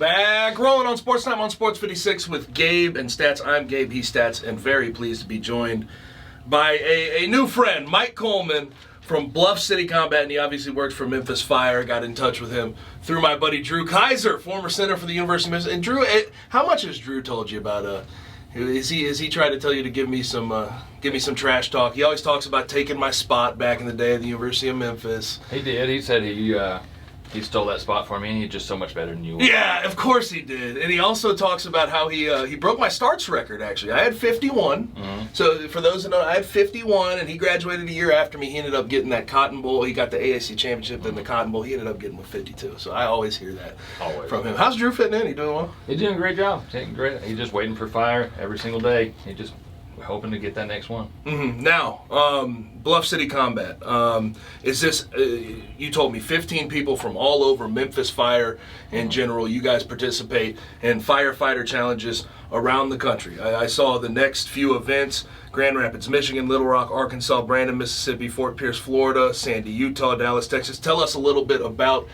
Back rolling on Sports Time on Sports 56 with Gabe and Stats. I'm Gabe, he's Stats, and very pleased to be joined by a new friend, Mike Coleman from Bluff City Combat, and he obviously works for Memphis Fire. Got in touch with him through my buddy Drew Kaiser, former center for the University of Memphis. And Drew, how much has Drew told you about? Is he tried to tell you to give me some trash talk? He always talks about taking my spot back in the day at the University of Memphis. He did. He said he stole that spot for me, and he's just so much better than you were. Yeah, of course he did. And he also talks about how he broke my starts record, actually. I had 51. Mm-hmm. So for those that know, I had 51, and he graduated a year after me. He ended up getting that Cotton Bowl. He got the AAC championship, then the Cotton Bowl. He ended up getting with 52. So I always hear that from him. How's Drew fitting in? He doing well? He's doing a great job. Taking great. He's just waiting for fire every single day. He just hoping to get that next one. Mm-hmm. Now, Bluff City Combat. Is this, you told me 15 people from all over Memphis Fire in general. You guys participate in firefighter challenges around the country. I saw the next few events: Grand Rapids, Michigan; Little Rock, Arkansas; Brandon, Mississippi; Fort Pierce, Florida; Sandy, Utah; Dallas, Texas. Tell us a little bit about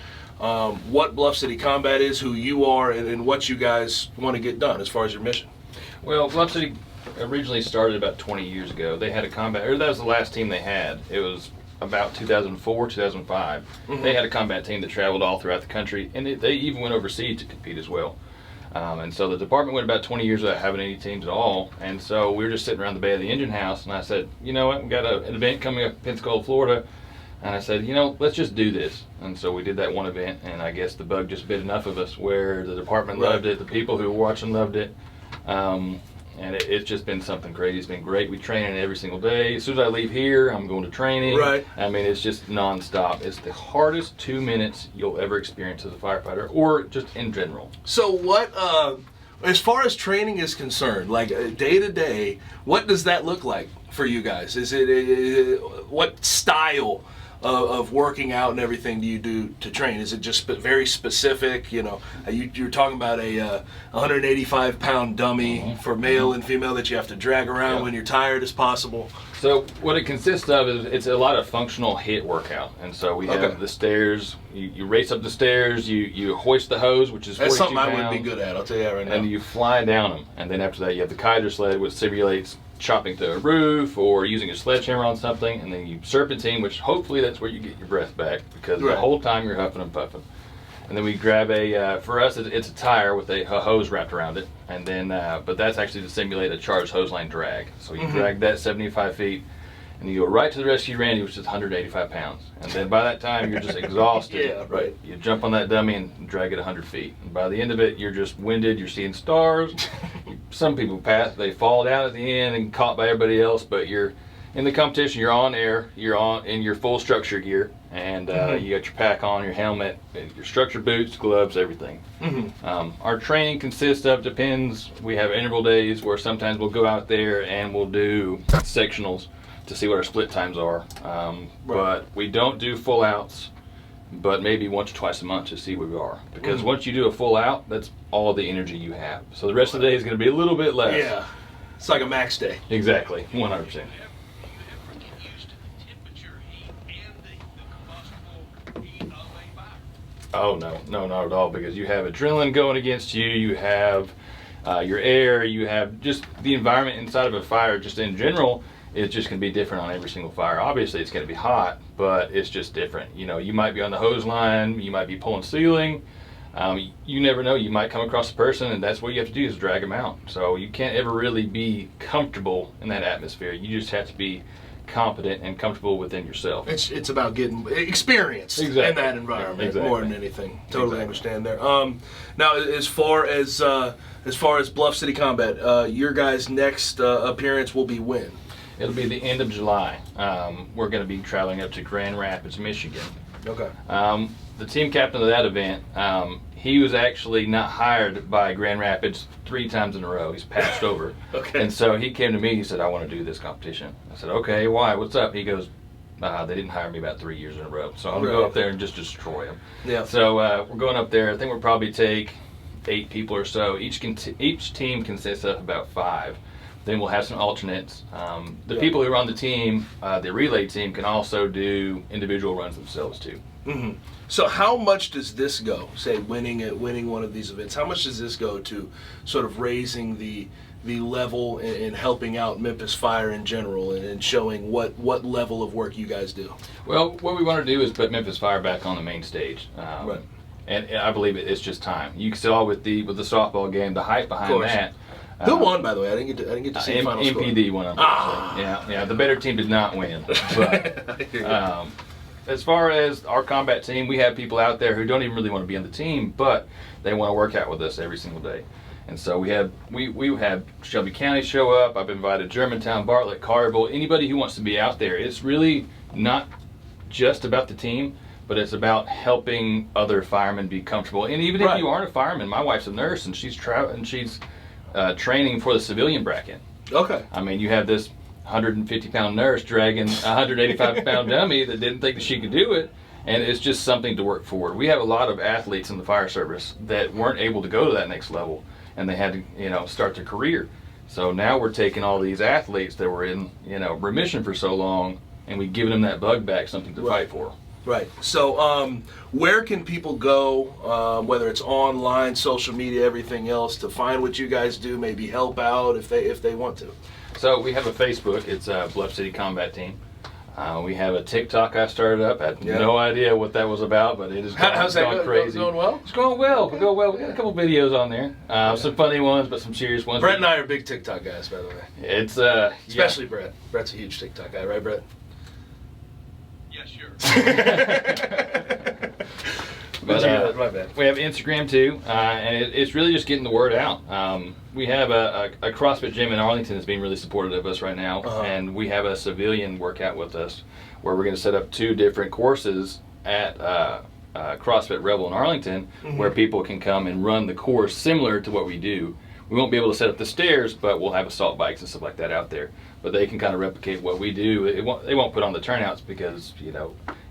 what Bluff City Combat is, who you are, and what you guys want to get done as far as your mission. Well, Bluff City originally started about 20 years ago. They had a combat, or that was the last team they had. It was about 2004, 2005. Mm-hmm. They had a combat team that traveled all throughout the country, and they even went overseas to compete as well. And so the department went about 20 years without having any teams at all. And so we were just sitting around the bay of the engine house, and I said, you know what, we got an event coming up in Pensacola, Florida. And I said, let's just do this. And so we did that one event, and I guess the bug just bit enough of us where the department loved it, the people who were watching loved it. And it's just been something crazy. It's been great. We train it every single day. As soon as I leave here, I'm going to training. Right. I mean, it's just nonstop. It's the hardest 2 minutes you'll ever experience as a firefighter, or just in general. So what, as far as training is concerned, like day to day, what does that look like for you guys? Is it, what style of working out and everything do you do to train? Is it just very specific? You're talking about a 185-pound dummy for male and female that you have to drag around when you're tired as possible. So what it consists of is it's a lot of functional HIIT workout. And so we have the stairs. You race up the stairs. You hoist the hose, which is 42 That's something pounds, I would be good at. I'll tell you that right now. And you fly down them. And then after that, you have the Kaiser sled, which simulates chopping through a roof or using a sledgehammer on something, and then you serpentine, which hopefully that's where you get your breath back, because the whole time you're huffing and puffing. And then we grab for us it's a tire with a hose wrapped around it, and then but that's actually to simulate a charged hose line drag. So you drag that 75 feet, and you go right to the rescue Randy, which is 185 pounds. And then by that time, you're just exhausted. Yeah, right. You jump on that dummy and drag it 100 feet. And by the end of it, you're just winded, you're seeing stars. Some people pass, they fall down at the end and caught by everybody else, but you're in the competition, you're on air, you're on in your full structure gear, and you got your pack on, your helmet, your structure boots, gloves, everything. Our training consists of, depends, we have interval days where sometimes we'll go out there and we'll do sectionals to see what our split times are. But we don't do full outs, but maybe once or twice a month to see where we are. Because once you do a full out, that's all the energy you have. So the rest of the day is going to be a little bit less. Yeah, it's like a max day. Exactly, 100%. Oh, no, not at all, because you have adrenaline going against you, you have your air, you have just the environment inside of a fire just in general. It's just going to be different on every single fire. Obviously, it's going to be hot, but it's just different. You might be on the hose line, you might be pulling ceiling. You never know. You might come across a person, and that's what you have to do is drag them out. So you can't ever really be comfortable in that atmosphere. You just have to be competent and comfortable within yourself. It's about getting experienced in that environment more than anything. Totally understand there. Now, as far as Bluff City Combat, your guys' next appearance will be when? It'll be the end of July. We're going to be traveling up to Grand Rapids, Michigan. Okay. The team captain of that event, he was actually not hired by Grand Rapids 3 times in a row. He's passed over. Okay. And so he came to me, he said, I want to do this competition. I said, okay, why? What's up? He goes, they didn't hire me about 3 years in a row. So I'm going to go up there and just destroy them. Yeah. So we're going up there. I think we'll probably take 8 people or so. Each team consists of about 5. Then we'll have some alternates. The people who are on the team, the relay team, can also do individual runs themselves too. So how much does this go? Say winning one of these events. How much does this go to sort of raising the level and helping out Memphis Fire in general and showing what level of work you guys do? Well, what we want to do is put Memphis Fire back on the main stage. Right. And I believe it's just time. You saw with the softball game, the hype behind that. Who won, by the way? I didn't get to see the final score. MPD won. Yeah. The better team did not win. But as far as our combat team, we have people out there who don't even really want to be on the team, but they want to work out with us every single day. And so we have Shelby County show up. I've invited Germantown, Bartlett, Carville, anybody who wants to be out there. It's really not just about the team, but it's about helping other firemen be comfortable. And even if you aren't a fireman, my wife's a nurse and she's training for the civilian bracket. Okay. I mean, you have this 150-pound nurse dragging a 185-pound dummy that didn't think that she could do it, and it's just something to work forward. We have a lot of athletes in the fire service that weren't able to go to that next level, and they had to, start their career. So now we're taking all these athletes that were in, remission for so long, and we're giving them that bug back, something to fight for. Right. So where can people go, whether it's online, social media, everything else, to find what you guys do, maybe help out if they want to? So we have a Facebook. It's Bluff City Combat Team. We have a TikTok I started up. I had no idea what that was about, but it is gone crazy. Going well? It's going well. We got a couple videos on there. Some funny ones, but some serious ones. Brett and I are big TikTok guys, by the way. It's especially Brett. Brett's a huge TikTok guy, right, Brett? Yeah, sure. But, my bad. We have Instagram too, and it's really just getting the word out. We have a CrossFit gym in Arlington that's being really supportive of us right now, and we have a civilian workout with us where we're going to set up 2 different courses at CrossFit Rebel in Arlington, where people can come and run the course similar to what we do. We won't be able to set up the stairs, but we'll have assault bikes and stuff like that out there. But they can kind of replicate what we do. They won't put on the turnouts because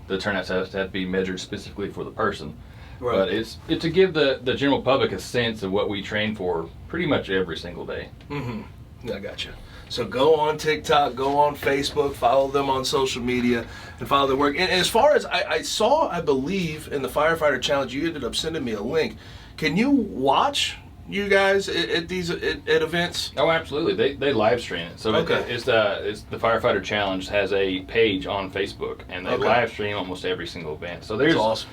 the turnouts have to be measured specifically for the person. Right. But it's to give the general public a sense of what we train for pretty much every single day. Mm-hmm. I gotcha. So go on TikTok, go on Facebook, follow them on social media, and follow their work. And as far as I saw, I believe in the Firefighter Challenge, you ended up sending me a link. Can you watch you guys at these events? Oh, absolutely. They live stream it. So it's the Firefighter Challenge has a page on Facebook, and they live stream almost every single event. So there's, that's awesome.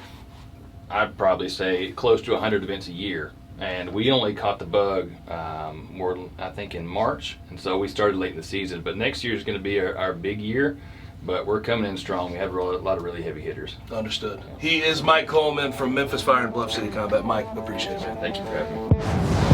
I'd probably say close to 100 events a year, and we only caught the bug I think in March, and so we started late in the season. But next year is going to be our big year. But we're coming in strong. We have a lot of really heavy hitters. Understood. He is Mike Coleman from Memphis Fire and Bluff City Combat. Mike, appreciate it, man. Thank you for having me.